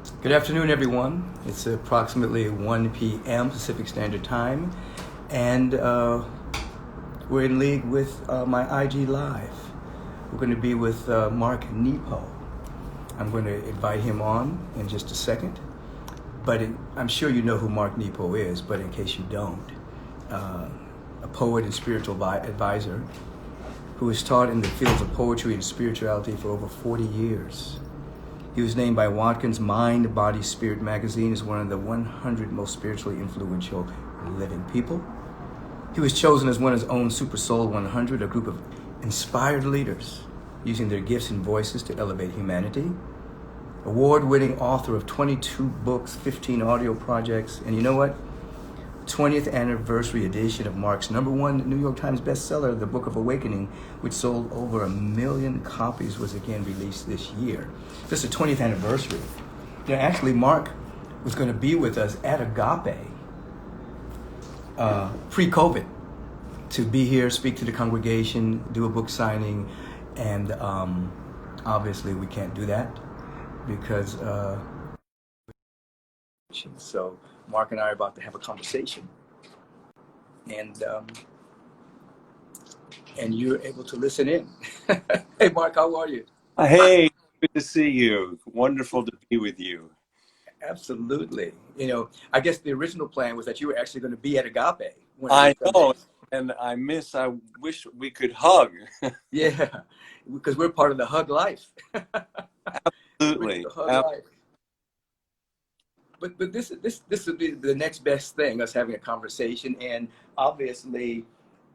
Good afternoon, everyone. It's approximately 1 p.m. Pacific Standard Time, and we're in league with my IG Live. We're going to be with Mark Nepo. I'm going to invite him on in just a second, but I'm sure you know who Mark Nepo is, but in case you don't, a poet and spiritual advisor who has taught in the fields of poetry and spirituality for over 40 years. He was named by Watkins' Mind, Body, Spirit magazine as one of the 100 most spiritually influential living people. He was chosen as one of his own Super Soul 100, a group of inspired leaders using their gifts and voices to elevate humanity. Award-winning author of 22 books, 15 audio projects, and you know what? 20th anniversary edition of Mark's #1 New York Times bestseller, The Book of Awakening, which sold over 1 million copies, was again released this year. This is the 20th anniversary. Actually, Mark was going to be with us at Agape pre-COVID to be here, speak to the congregation, do a book signing, and obviously we can't do that because so Mark and I are about to have a conversation, and you're able to listen in. Hey, Mark, how are you? Hey, good to see you. Wonderful to be with you. Absolutely. I guess the original plan was that you were actually going to be at Agape one of I these know, Sundays. and I wish we could hug. Yeah, because we're part of the Hug Life. We're Absolutely. the Hug Life. But this would be the next best thing, us having a conversation, and obviously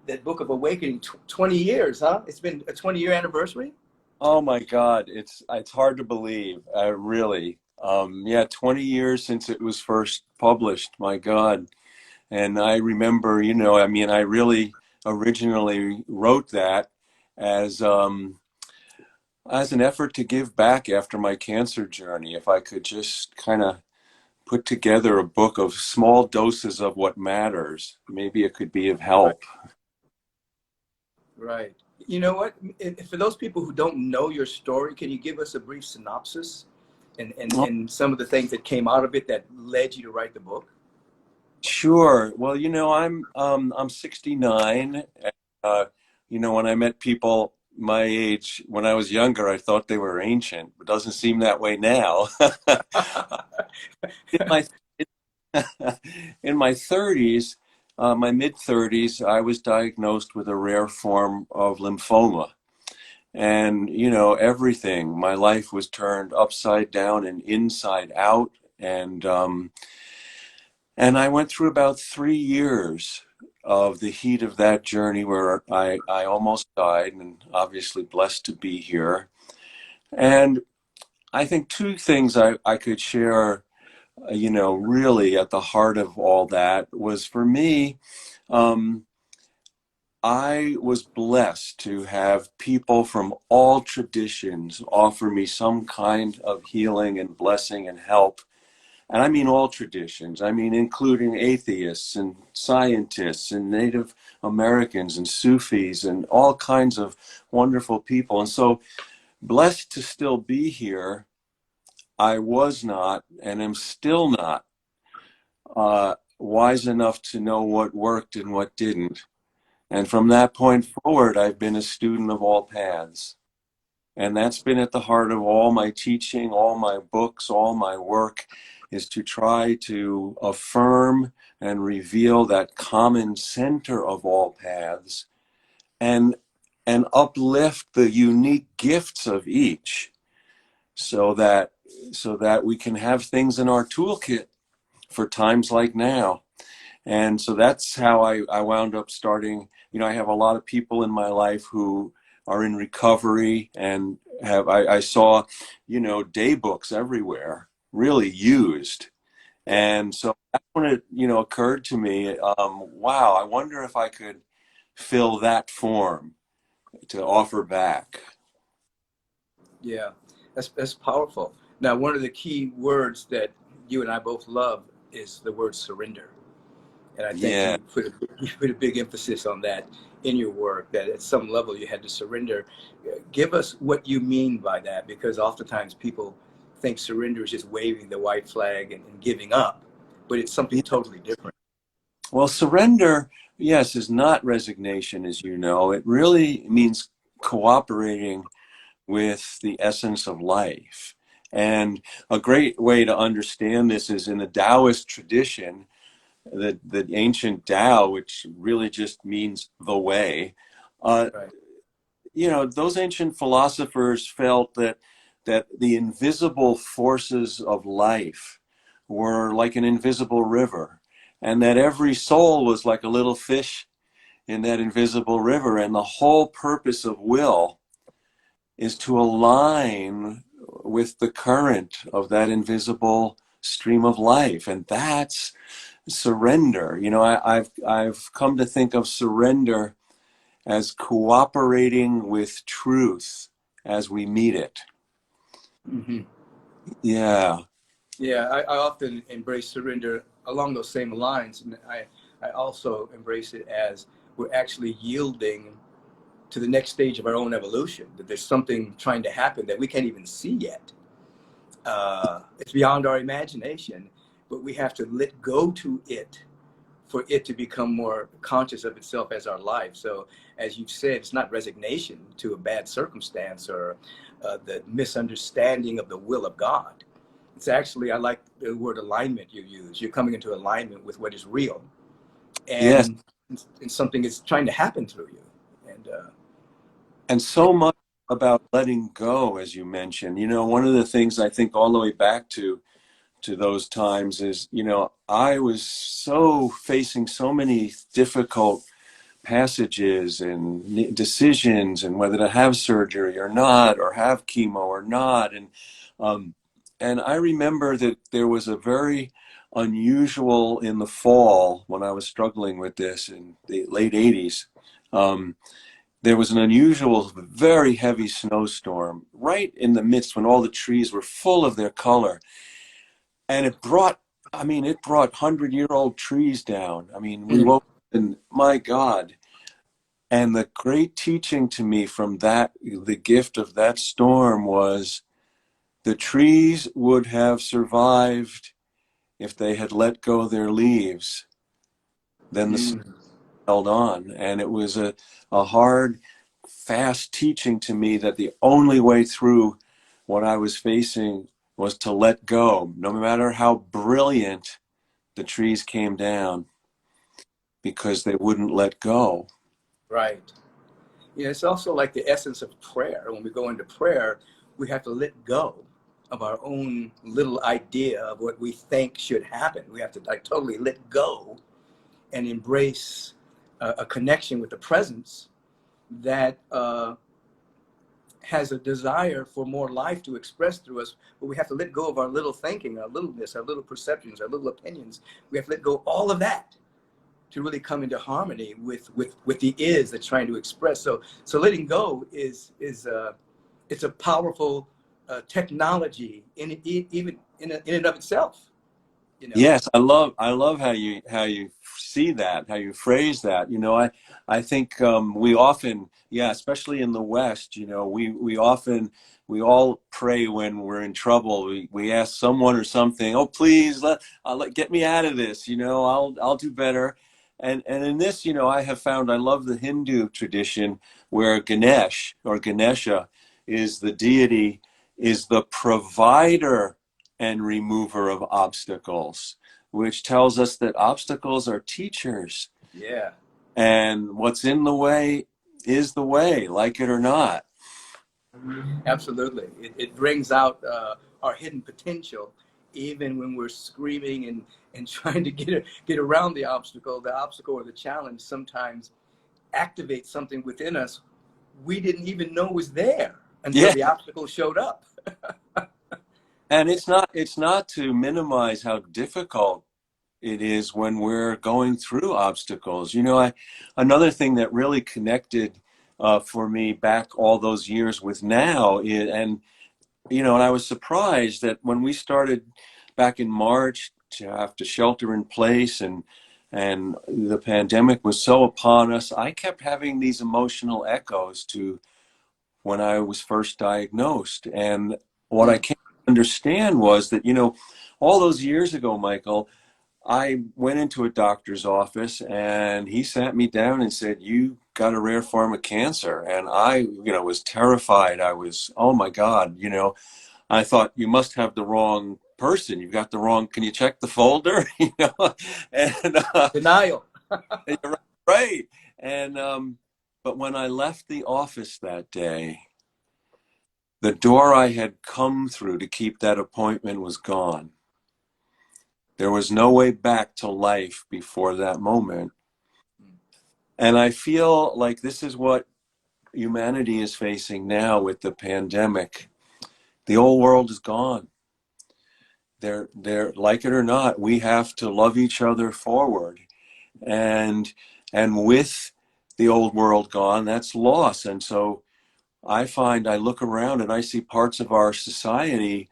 that Book of Awakening, 20 years, huh? It's been a 20-year anniversary. Oh my God, it's hard to believe, really. Yeah, 20 years since it was first published, my God. And I remember, I really originally wrote that as an effort to give back after my cancer journey. If I could just kind of put together a book of small doses of what matters, maybe it could be of help. Right. You know what? For those people who don't know your story, can you give us a brief synopsis and some of the things that came out of it that led you to write the book? Sure. Well, I'm 69. And, when I met people my age when I was younger, I thought they were ancient. It doesn't seem that way now. in my in my 30s, my mid 30s, I was diagnosed with a rare form of lymphoma. And, everything, my life was turned upside down and inside out. And I went through about 3 years of the heat of that journey where I almost died, and obviously blessed to be here. And I think two things I could share, really at the heart of all that was, for me, I was blessed to have people from all traditions offer me some kind of healing and blessing and help. And I mean all traditions. I mean including atheists and scientists and Native Americans and Sufis and all kinds of wonderful people. And so, blessed to still be here, I was not and am still not wise enough to know what worked and what didn't. And from that point forward, I've been a student of all paths. And that's been at the heart of all my teaching, all my books, all my work, is to try to affirm and reveal that common center of all paths and uplift the unique gifts of each so that we can have things in our toolkit for times like now. And so that's how I wound up starting. I have a lot of people in my life who are in recovery and I saw, day books everywhere, really used. And so that's when it, occurred to me, wow, I wonder if I could fill that form to offer back. Yeah, that's powerful. Now, one of the key words that you and I both love is the word surrender. And I think Yeah. you put a big emphasis on that in your work, that at some level you had to surrender. Give us what you mean by that, because oftentimes people think surrender is just waving the white flag and giving up, but it's something totally different. Well, surrender, yes, is not resignation, as you know. It really means cooperating with the essence of life. And a great way to understand this is in the Taoist tradition, the ancient Tao, which really just means the way. Right. Those ancient philosophers felt that the invisible forces of life were like an invisible river, and that every soul was like a little fish in that invisible river, and the whole purpose of will is to align with the current of that invisible stream of life, and that's surrender. I've come to think of surrender as cooperating with truth as we meet it. Mm-hmm. Yeah. Yeah, I often embrace surrender along those same lines. And I also embrace it as we're actually yielding to the next stage of our own evolution, that there's something trying to happen that we can't even see yet. It's beyond our imagination, but we have to let go to it for it to become more conscious of itself as our life. So, as you've said, it's not resignation to a bad circumstance or the misunderstanding of the will of God. It's actually, I like the word alignment you use. You're coming into alignment with what is real, Yes. and something is trying to happen through you. And so much about letting go, as you mentioned. One of the things I think all the way back to those times is, I was so facing so many difficult passages and decisions, and whether to have surgery or not, or have chemo or not. And I remember that there was a very unusual in the fall when I was struggling with this in the late 80s. There was an unusual, very heavy snowstorm right in the midst when all the trees were full of their color. And it brought 100-year-old trees down. I mean, we woke up and my God. And the great teaching to me from that, the gift of that storm, was the trees would have survived if they had let go their leaves. Then the snow held on. And it was a hard, fast teaching to me that the only way through what I was facing was to let go, no matter how brilliant the trees came down, because they wouldn't let go. Right. Yeah, it's also like the essence of prayer. When we go into prayer, we have to let go of our own little idea of what we think should happen. We have to totally let go and embrace a connection with the presence that has a desire for more life to express through us. But we have to let go of our little thinking, our littleness, our little perceptions, our little opinions. We have to let go of all of that to really come into harmony with the is that's trying to express. So letting go is it's a powerful technology even in and of itself. Yes, I love how you see that, how you phrase that. I think we often, yeah, especially in the West, we all pray when we're in trouble. We ask someone or something, oh please get me out of this. I'll do better. And in this, I have found, I love the Hindu tradition where Ganesh or Ganesha is the deity, is the provider and remover of obstacles, which tells us that obstacles are teachers. Yeah. And what's in the way is the way, like it or not. Absolutely. It brings out our hidden potential, even when we're screaming and trying to get around the obstacle or the challenge sometimes activates something within us we didn't even know was there until Yeah. the obstacle showed up. And it's not to minimize how difficult it is when we're going through obstacles. Another thing that really connected for me back all those years with now, and I was surprised that when we started back in March to have to shelter in place, and the pandemic was so upon us, I kept having these emotional echoes to when I was first diagnosed. And what I came to understand was that, all those years ago, Michael, I went into a doctor's office and he sat me down and said, "You got a rare form of cancer." And I, was terrified. I was, oh my God, I thought, "You must have the wrong person. You've got the wrong, can you check the folder?" And Denial. you're right. And, but when I left the office that day, the door I had come through to keep that appointment was gone. There was no way back to life before that moment. And I feel like this is what humanity is facing now with the pandemic. The old world is gone. They're like it or not, we have to love each other forward. And with the old world gone, that's loss. And so I look around and I see parts of our society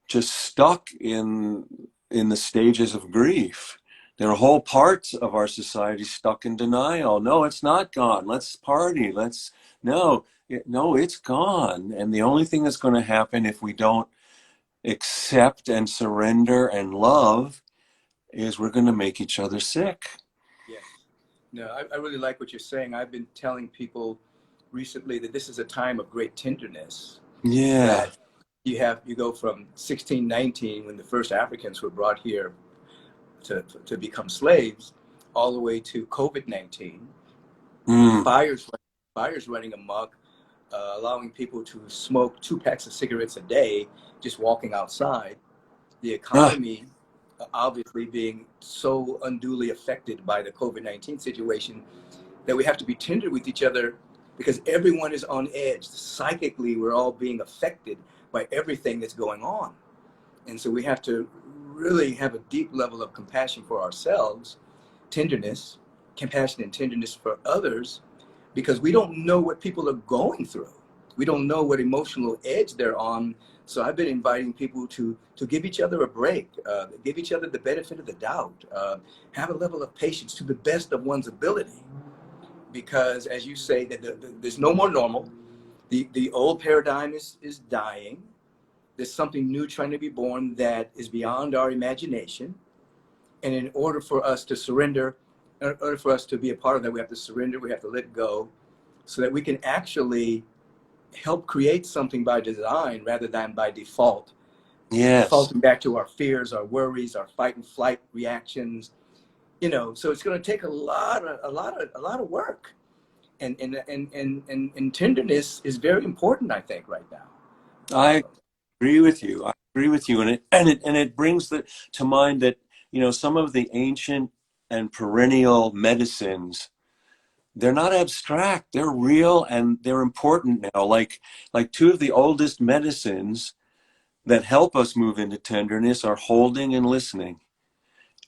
just stuck in the stages of grief. There are whole parts of our society stuck in denial. No, it's not gone. Let's party. No, it's gone. And the only thing that's going to happen if we don't accept and surrender and love is we're going to make each other sick. Yes. No, I really like what you're saying. I've been telling people recently that this is a time of great tenderness. Yeah. That you go from 1619, when the first Africans were brought here to become slaves, all the way to COVID-19, fires running amok, allowing people to smoke 2 packs of cigarettes a day, just walking outside. The economy obviously being so unduly affected by the COVID-19 situation that we have to be tender with each other, because everyone is on edge. Psychically, we're all being affected by everything that's going on. And so we have to really have a deep level of compassion for ourselves, tenderness, compassion and tenderness for others, because we don't know what people are going through. We don't know what emotional edge they're on. So I've been inviting people to give each other a break, give each other the benefit of the doubt, have a level of patience to the best of one's ability. Because as you say, that there's no more normal. The old paradigm is dying. There's something new trying to be born that is beyond our imagination. And in order for us to surrender, in order for us to be a part of that, we have to surrender, we have to let go, so that we can actually help create something by design rather than by default. Yes. Defaulting back to our fears, our worries, our fight and flight reactions. So it's going to take a lot of work. And tenderness is very important, I think, right now. I agree with you. And it brings to mind that some of the ancient and perennial medicines, they're not abstract. They're real and they're important now. Like 2 of the oldest medicines that help us move into tenderness are holding and listening.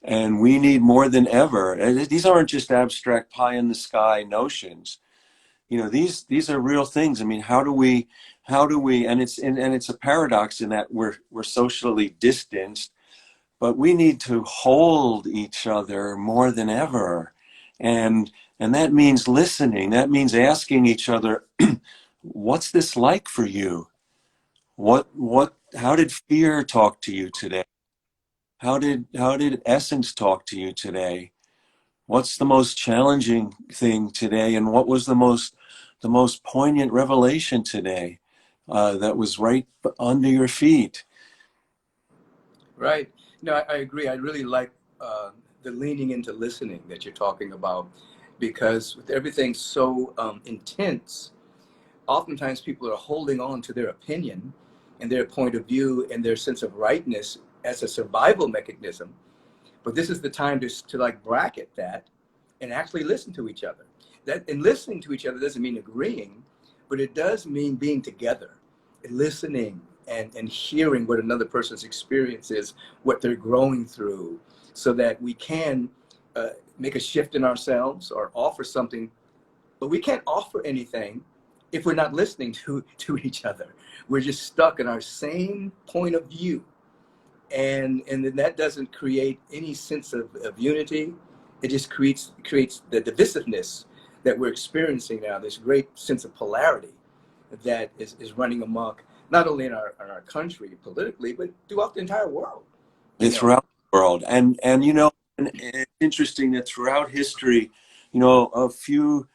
And we need more than ever. And these aren't just abstract pie in the sky notions. These are real things. I mean, how do we, and it's a paradox in that we're socially distanced, but we need to hold each other more than ever. And that means listening. That means asking each other, what's this like for you? How did fear talk to you today? How did essence talk to you today? What's the most challenging thing today, and what was the most poignant revelation today that was right under your feet? Right. No, I agree. I really like the leaning into listening that you're talking about, because with everything so intense, oftentimes people are holding on to their opinion and their point of view and their sense of rightness as a survival mechanism. But this is the time to like bracket that and actually listen to each other. And listening to each other doesn't mean agreeing, but it does mean being together and listening and hearing what another person's experience is, what they're growing through, so that we can make a shift in ourselves or offer something. But we can't offer anything if we're not listening to each other. We're just stuck in our same point of view. And then that doesn't create any sense of unity. It just creates the divisiveness that we're experiencing now, this great sense of polarity that is running amok. not only in our country politically, but throughout the entire world. You It's know, throughout the world. And you know, and it's interesting that throughout history, you know, a few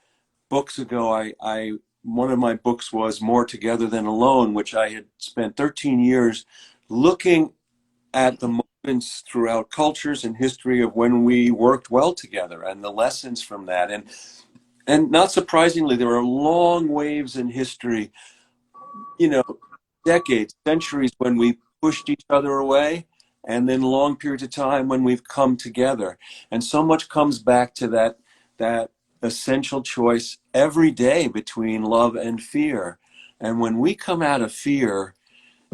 books ago, I one of my books was More Together Than Alone, which I had spent 13 years looking at the moments throughout cultures and history of when we worked well together and the lessons from that. And not surprisingly, there are long waves in history, you know, decades, centuries when we pushed each other away, and then long periods of time when we've come together. And so much comes back to that essential choice every day between love and fear. And when we come out of fear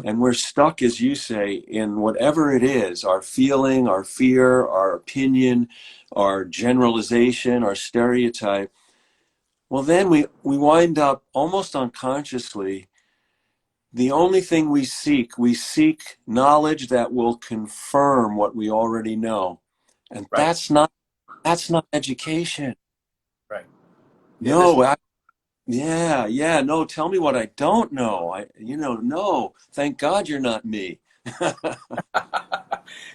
and we're stuck, as you say, in whatever it is, our feeling, our fear, our opinion, our generalization, our stereotype, well, then we wind up almost unconsciously. The only thing we seek knowledge that will confirm what we already know. And right, that's not education. right. Yeah, that's No, yeah, no, tell me what I don't know. No, thank God you're not me.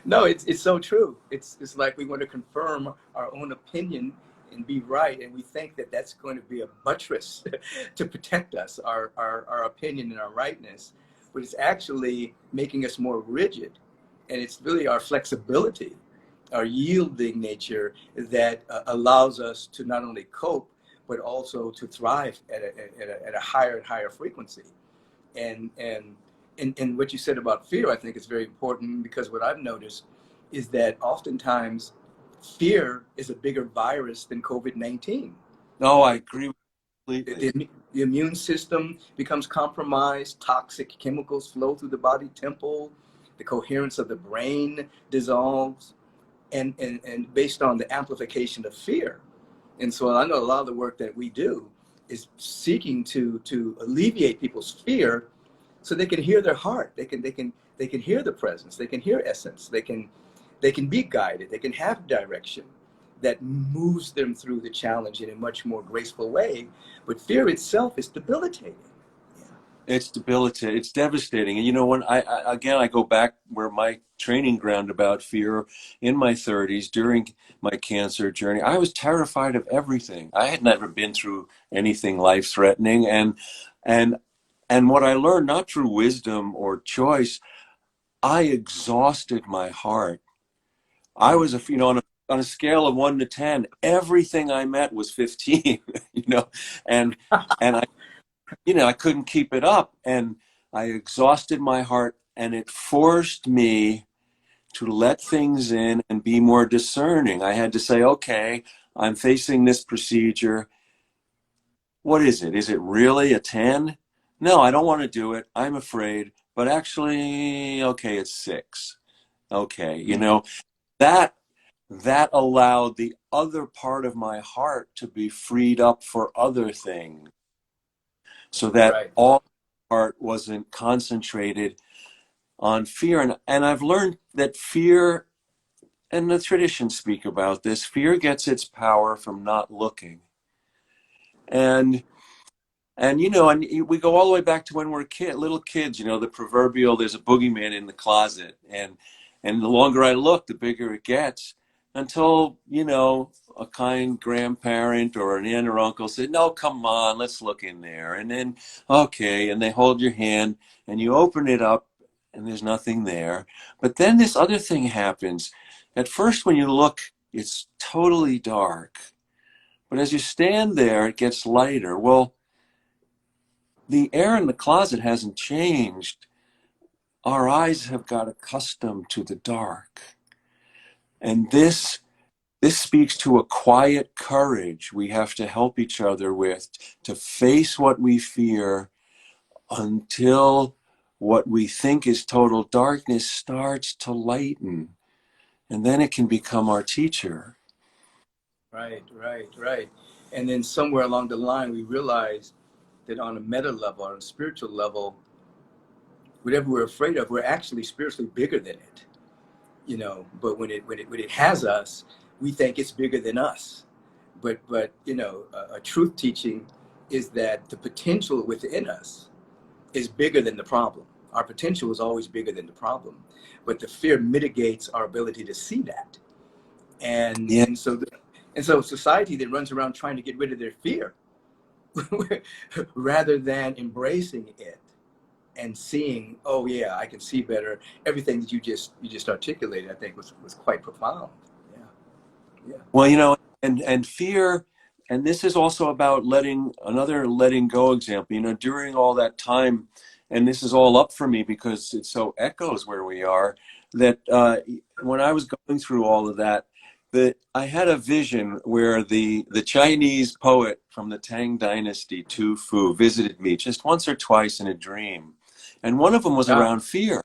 no, it's so true. It's like we want to confirm our own opinion and be right, and we think that that's going to be a buttress to protect us, our opinion and our rightness, but it's actually making us more rigid, and it's really our flexibility, our yielding nature that allows us to not only cope but also to thrive at a higher and higher frequency. And what you said about fear, I think is very important, because what I've noticed is that oftentimes fear is a bigger virus than COVID-19. No, I agree completely. The immune system becomes compromised, toxic chemicals flow through the body temple, the coherence of the brain dissolves, and based on the amplification of fear. And so I know a lot of the work that we do is seeking to alleviate people's fear so they can hear their heart. They can hear the presence. They can hear essence. They can be guided. They can have direction that moves them through the challenge in a much more graceful way. But fear itself is debilitating. Yeah. It's debilitating. It's devastating. And you know, when I go back where my training ground about fear in my 30s during my cancer journey, I was terrified of everything. I had never been through anything life-threatening, and and what I learned, not through wisdom or choice, I exhausted my heart. I Mm. was on a scale of 1 to 10, everything I met was 15, you know, and and I couldn't keep it up, and I exhausted my heart, and it forced me to let things in and be more discerning. I had to say, okay, I'm facing this procedure. What is it? Is it really a 10? No, I don't want to do it. I'm afraid, but actually, okay, it's 6. Okay, Mm. that that allowed the other part of my heart to be freed up for other things, so that Right. all heart wasn't concentrated on fear. And I've learned that fear, and the traditions speak about this, fear gets its power from not looking. And and we go all the way back to when we're little kids, the proverbial, there's a boogeyman in the closet. And the longer I look, the bigger it gets, until, a kind grandparent or an aunt or uncle said, no, come on, let's look in there. And then, okay, and they hold your hand and you open it up and there's nothing there. But then this other thing happens. At first, when you look, it's totally dark. But as you stand there, it gets lighter. Well, the air in the closet hasn't changed. Our eyes have got accustomed to the dark. And this speaks to a quiet courage we have to help each other with, to face what we fear until what we think is total darkness starts to lighten. And then it can become our teacher. Right, right, right. And then somewhere along the line, we realize that on a meta level, on a spiritual level, whatever we're afraid of, we're actually spiritually bigger than it. But when it has us, we think it's bigger than us. But a truth teaching is that the potential within us is bigger than the problem. Our potential is always bigger than the problem, but the fear mitigates our ability to see that. And Yeah. and so and so society that runs around trying to get rid of their fear rather than embracing it and seeing, oh yeah, I can see better. Everything that you just articulated, I think was quite profound. Yeah, yeah. Well, you know, and fear, and this is also about letting go example. You know, during all that time, and this is all up for me because it so echoes where we are. That when I was going through all of that, that I had a vision where the Chinese poet from the Tang Dynasty, Tu Fu, visited me just once or twice in a dream, and one of them was Ah, around fear.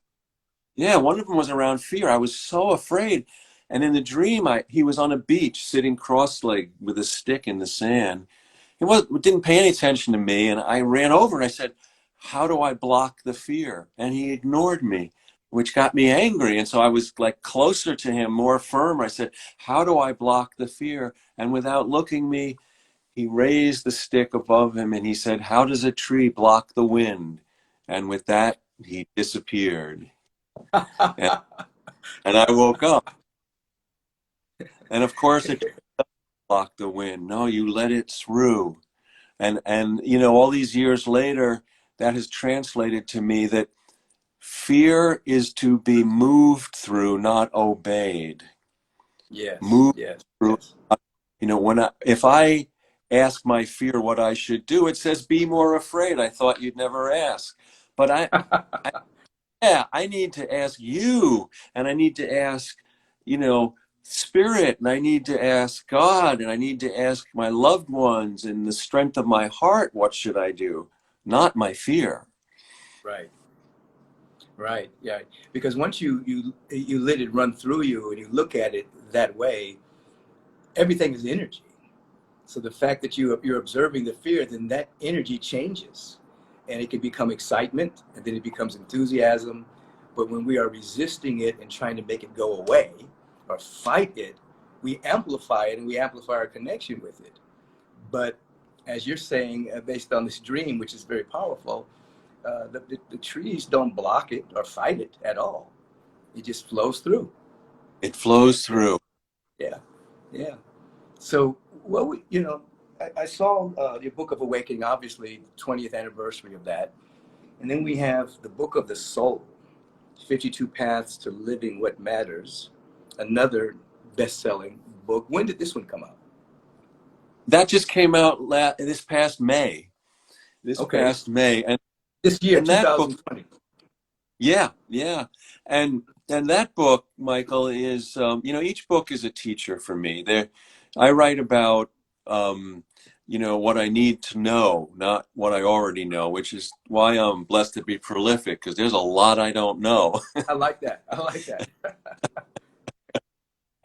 Yeah, one of them was around fear. I was so afraid. And in the dream, he was on a beach sitting cross-legged with a stick in the sand. Didn't pay any attention to me. And I ran over and I said, how do I block the fear? And he ignored me, which got me angry. And so I was like closer to him, more firm. I said, how do I block the fear? And without looking me, he raised the stick above him and he said, how does a tree block the wind? And with that, he disappeared. And, and I woke up. And of course, it blocked the wind. No, you let it through. And you know, all these years later, that has translated to me that fear is to be moved through, not obeyed. yes, Moved yes, through. yes. You know, if I ask my fear what I should do, it says be more afraid. I thought you'd never ask, but I yeah, I need to ask you, and I need to ask, you know, Spirit, and I need to ask God, and I need to ask my loved ones and the strength of my heart, what should I do? Not my fear. Right, right, yeah. Because once you let it run through you and you look at it that way, everything is energy. So the fact that you're observing the fear, then that energy changes, and it can become excitement, and then it becomes enthusiasm. But when we are resisting it and trying to make it go away or fight it, we amplify it and we amplify our connection with it. But as you're saying, based on this dream, which is very powerful, the trees don't block it or fight it at all. It just flows through. It flows through. Yeah, yeah. So, I saw your Book of Awakening, obviously, 20th anniversary of that. And then we have the Book of the Soul, 52 Paths to Living What Matters, another best-selling book. When did this one come out? That just came out this past May. This Okay, past May, this year, and that book, 2020. yeah, yeah, and that book, Michael, is you know, each book is a teacher for me. I write about you know, what I need to know, not what I already know, which is why I'm blessed to be prolific because there's a lot I don't know. I like that. I like that.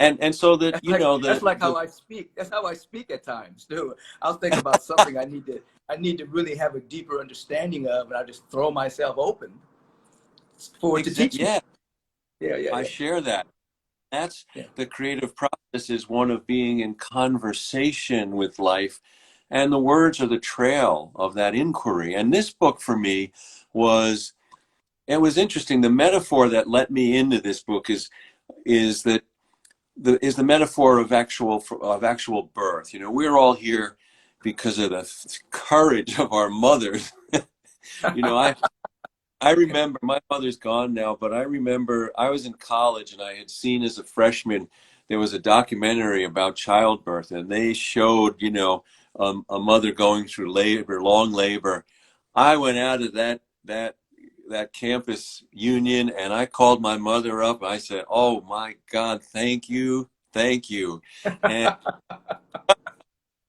And so that, That's you like know, that's like the how I speak. That's how I speak at times too. I'll think about something I need to really have a deeper understanding of, and I just throw myself open for it to teach me. yeah, Yeah, yeah, I yeah, share that. That's yeah. the creative process, is one of being in conversation with life, and the words are the trail of that inquiry. And this book for me was, it was interesting. The metaphor that let me into this book is that the metaphor of actual birth. You know, we're all here because of the courage of our mothers. You know, I remember, my mother's gone now, but I remember I was in college and I had seen as a freshman, there was a documentary about childbirth, and they showed, you know, a mother going through labor, long labor. I went out of that campus union and I called my mother up. I said, "Oh my God, thank you," and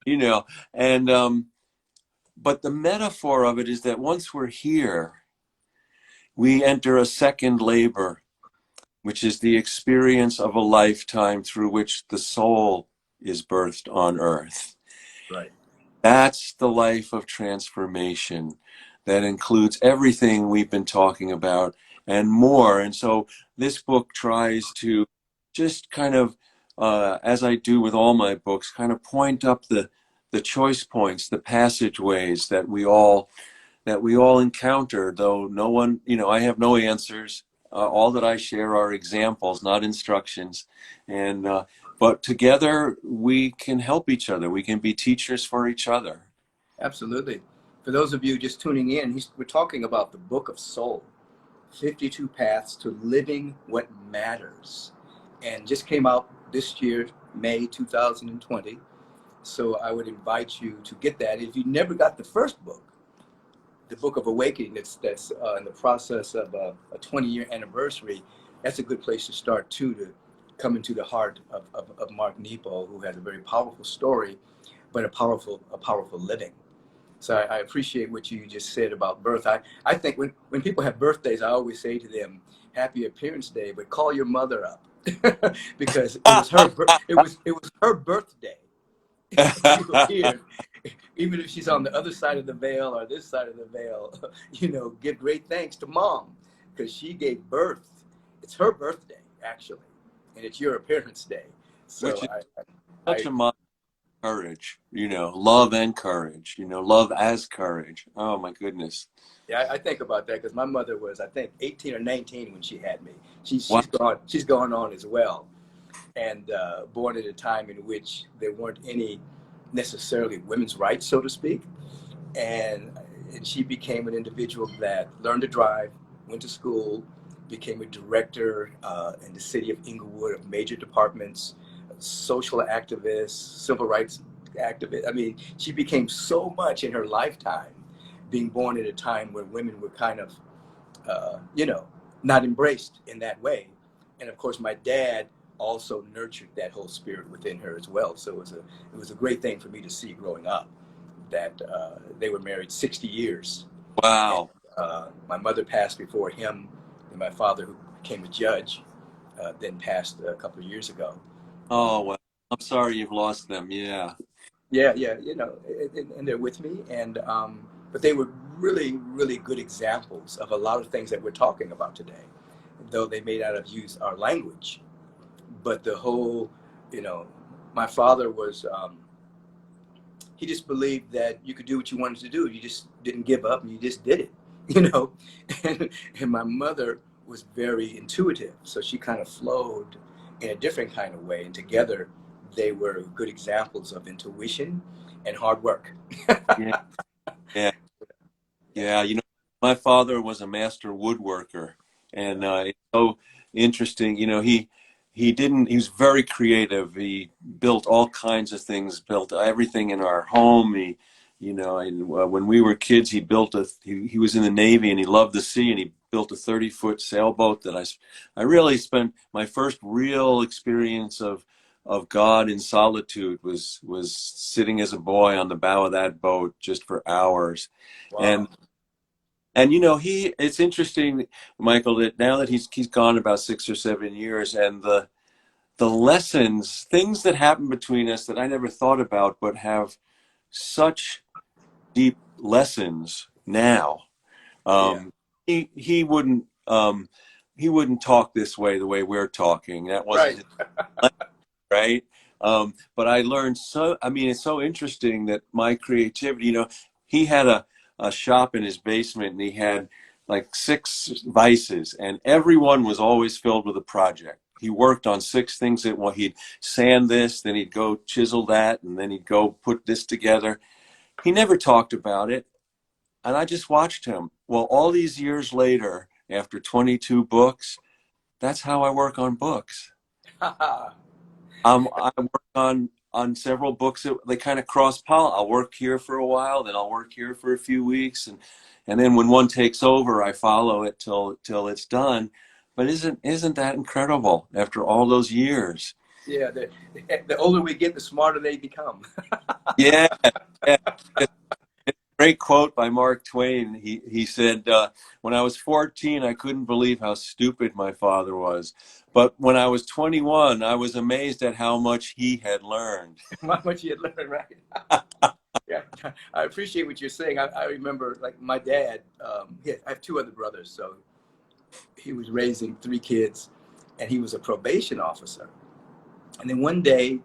you know, and but the metaphor of it is that once we're here, we enter a second labor, which is the experience of a lifetime through which the soul is birthed on earth. Right. That's the life of transformation that includes everything we've been talking about and more. And so this book tries to just kind of, as I do with all my books, kind of point up the choice points, the passageways that we all that we all encounter, though no one, I have no answers. All that I share are examples, not instructions. And but together we can help each other. We can be teachers for each other. Absolutely. For those of you just tuning in, we're talking about the Book of Soul, 52 Paths to Living What Matters, and just came out this year, May 2020. So I would invite you to get that. If you never got the first book, the Book of Awakening, that's in the process of a 20-year anniversary, that's a good place to start too, to come into the heart of Mark Nepo, who has a very powerful story, but a powerful living. So I appreciate what you just said about birth. I think when people have birthdays, I always say to them, "Happy Appearance Day," but call your mother up because it was her birthday. When you appeared, even if she's on the other side of the veil or this side of the veil, give great thanks to mom because she gave birth. It's her birthday actually, and it's your appearance day. So Which is such I a model of courage, love and courage, love as courage. Oh my goodness. Yeah, I think about that because my mother was, I think, 18 or 19 when she had me. Wow. She's gone on as well, and born at a time in which there weren't any necessarily women's rights, so to speak. And she became an individual that learned to drive, went to school, became a director in the city of Inglewood of major departments, social activist, civil rights activist. I mean, she became so much in her lifetime, being born at a time where women were kind of, not embraced in that way. And of course, my dad also nurtured that whole spirit within her as well. So it was a great thing for me to see growing up that they were married 60 years. And, Wow. my mother passed before him, and my father, who became a judge, then passed a couple of years ago. Oh, well, I'm sorry you've lost them. Yeah. Yeah, and they're with me, and but they were really, really good examples of a lot of things that we're talking about today, though they may not have used our language. But the whole, you know, my father was, he just believed that you could do what you wanted to do. You just didn't give up and you just did it, you know. And my mother was very intuitive. So she kind of flowed in a different kind of way. And together they were good examples of intuition and hard work. Yeah. Yeah. Yeah. My father was a master woodworker, and it's so interesting. He was very creative. He built all kinds of things, built everything in our home. And when we were kids, he was in the Navy and he loved the sea, and he built a 30-foot sailboat that I really spent my first real experience of God in solitude was sitting as a boy on the bow of that boat just for hours. Wow. And it's interesting, Michael, that now that he's gone about 6 or 7 years, and the lessons, things that happen between us that I never thought about, but have such deep lessons now. Yeah. Um, he wouldn't talk this way, the way we're talking. That wasn't Right. his, right. But I learned I mean, it's so interesting that my creativity, he had a shop in his basement, and he had like 6 vices, and everyone was always filled with a project. He worked on 6 things at once. He'd sand this, then he'd go chisel that, and then he'd go put this together. He never talked about it. And I just watched him. Well, all these years later, after 22 books, that's how I work on books. I work on several books that they kind of cross pollinate. I'll work here for a while, then I'll work here for a few weeks, and then when one takes over, I follow it till it's done. But isn't that incredible after all those years? Yeah. The older we get, the smarter they become. Yeah, yeah. Great quote by Mark Twain. He said, "When I was 14, I couldn't believe how stupid my father was, but when I was 21, I was amazed at how much he had learned." How much you had learned, right? Yeah, I appreciate what you're saying. I remember, like my dad. I have 2 other brothers, so he was raising 3 kids, and he was a probation officer. And then one day,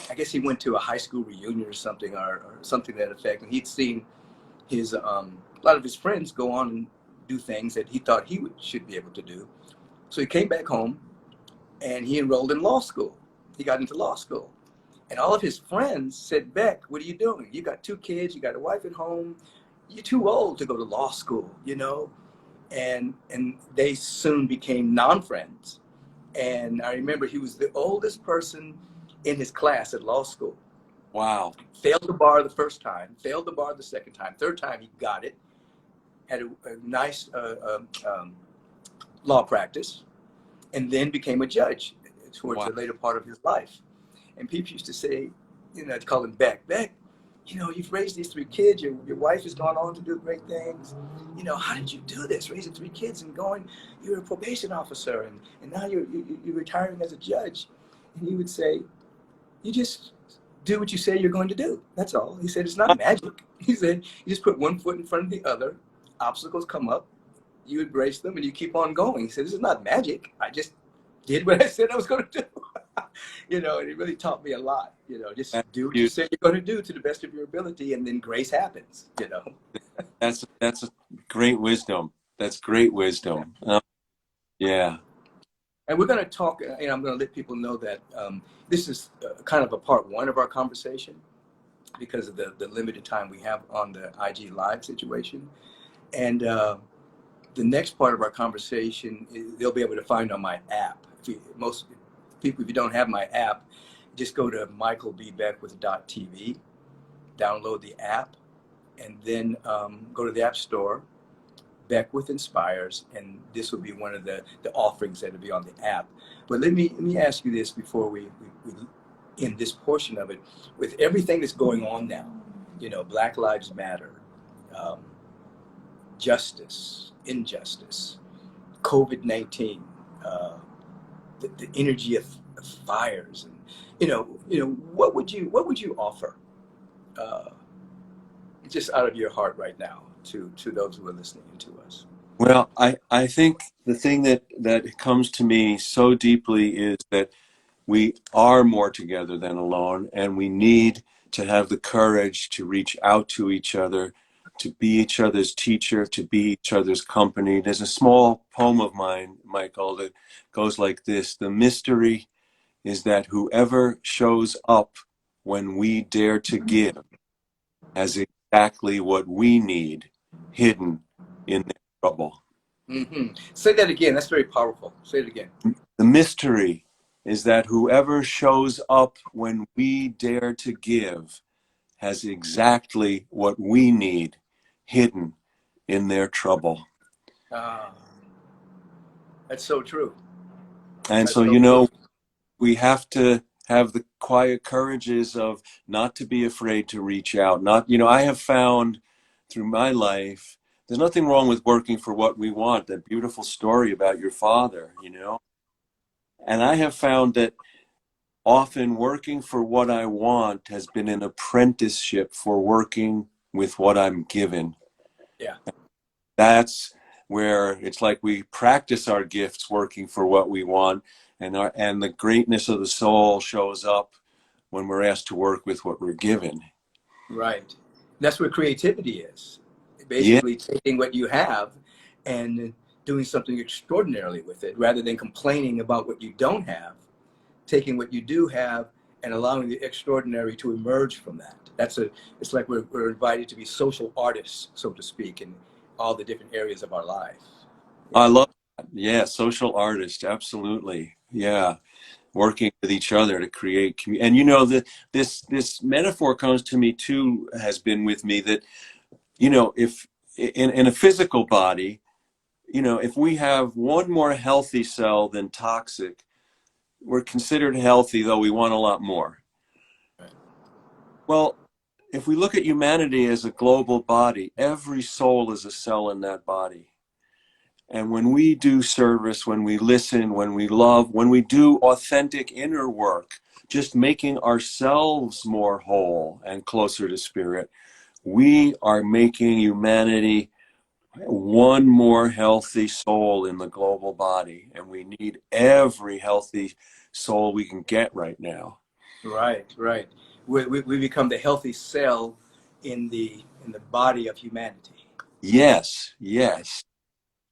I guess he went to a high school reunion or something to that effect, and he'd seen his a lot of his friends go on and do things that he thought should be able to do. So he came back home and he enrolled in law school. He got into law school. And all of his friends said, Beck, what are you doing? You got 2 kids, you got a wife at home, you're too old to go to law school, you know? And they soon became non-friends. And I remember he was the oldest person in his class at law school. Wow. Failed the bar the first time, failed the bar the second time, third time he got it, had a nice law practice, and then became a judge towards the later part of his life. And people used to say, you know, I'd call him Beck, you know, you've raised these 3 kids, your wife has gone on to do great things. You know, how did you do this, raising 3 kids and going, you're a probation officer and now you're retiring as a judge. And he would say, you just do what you say you're going to do. That's all. He said, it's not magic. He said, you just put one foot in front of the other, obstacles come up, you embrace them and you keep on going. He said, this is not magic. I just did what I said I was going to do. You know, and it really taught me a lot. You know, just do what you say you're going to do to the best of your ability, and then grace happens. You know, that's a great wisdom. That's great wisdom. Yeah. And we're going to talk. And I'm going to let people know that this is kind of a part 1 of our conversation because of the limited time we have on the IG Live situation. And the next part of our conversation, they'll be able to find on my app. Most people, if you don't have my app, just go to michaelbbeckwith.tv, download the app, and then go to the App Store, Beckwith Inspires, and this will be one of the offerings that will be on the app. But let me ask you this before we end this portion of it. With everything that's going on now, you know, Black Lives Matter, justice, injustice, COVID-19, the energy of fires, and you know, what would you offer, just out of your heart right now, to those who are listening to us? Well, I think the thing that comes to me so deeply is that we are more together than alone, and we need to have the courage to reach out to each other, to be each other's teacher, to be each other's company. There's a small poem of mine, Michael, that goes like this: the mystery is that whoever shows up when we dare to give has exactly what we need hidden in their trouble. Mm-hmm. Say that again. That's very powerful. Say it again. The mystery is that whoever shows up when we dare to give has exactly what we need hidden in their trouble. Ah, that's so true. And That's so, so you know, true. we have to have the quiet courages of not to be afraid to reach out. Not, you know, I have found through my life, there's nothing wrong with working for what we want. That beautiful story about your father, you know. And I have found that often working for what I want has been an apprenticeship for working with what I'm given. Yeah. That's where it's like we practice our gifts working for what we want, and the greatness of the soul shows up when we're asked to work with what we're given. Right. That's what creativity is. Yeah. Basically taking what you have and doing something extraordinarily with it, rather than complaining about what you don't have. Taking what you do have and allowing the extraordinary to emerge from that. It's like we're invited to be social artists, so to speak, in all the different areas of our life. Yeah. I love that. Yeah, social artist, absolutely. Yeah, working with each other to create community. And you know, this metaphor comes to me too, has been with me, that, you know, if in a physical body, you know, if we have one more healthy cell than toxic, we're considered healthy, though we want a lot more. Right. Well, if we look at humanity as a global body, every soul is a cell in that body. And when we do service, when we listen, when we love, when we do authentic inner work, just making ourselves more whole and closer to spirit, we are making humanity one more healthy soul in the global body. And we need every healthy soul we can get right now. Right. We become the healthy cell in the body of humanity. Yes, yes.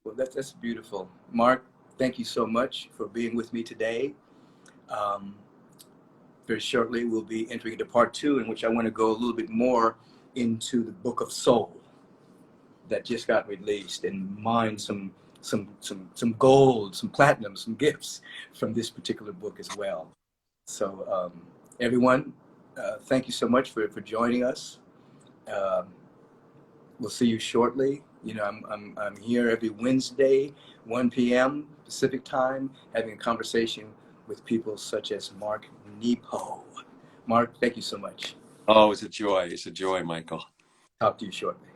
Well, that's beautiful. Mark, thank you so much for being with me today. Um, very shortly, we'll be entering into part 2, in which I want to go a little bit more into the Book of Soul that just got released and mine some gold, some platinum, some gifts from this particular book as well. So everyone, thank you so much for joining us. Um, we'll see you shortly. You know, I'm here every Wednesday, 1 p.m. Pacific time, having a conversation with people such as Mark Nepo. Mark, thank you so much. Oh, it's a joy. It's a joy, Michael. Talk to you shortly.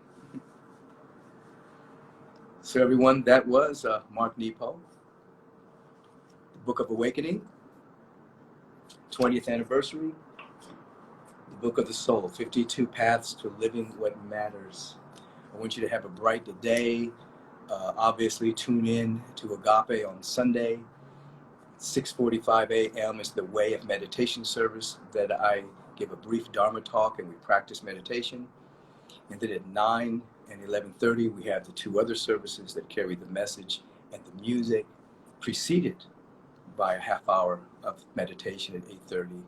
So everyone, that was Mark Nepo, the Book of Awakening, 20th anniversary, the Book of the Soul, 52 Paths to Living What Matters. I want you to have a bright day. Obviously, tune in to Agape on Sunday. 6:45 a.m. is the Way of Meditation service that I give a brief Dharma talk and we practice meditation. And then at 9 and 11:30, we have the 2 other services that carry the message and the music, preceded by a half hour of meditation at 8:30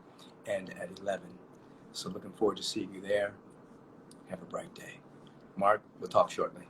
and at 11. So looking forward to seeing you there. Have a bright day. Mark, we'll talk shortly.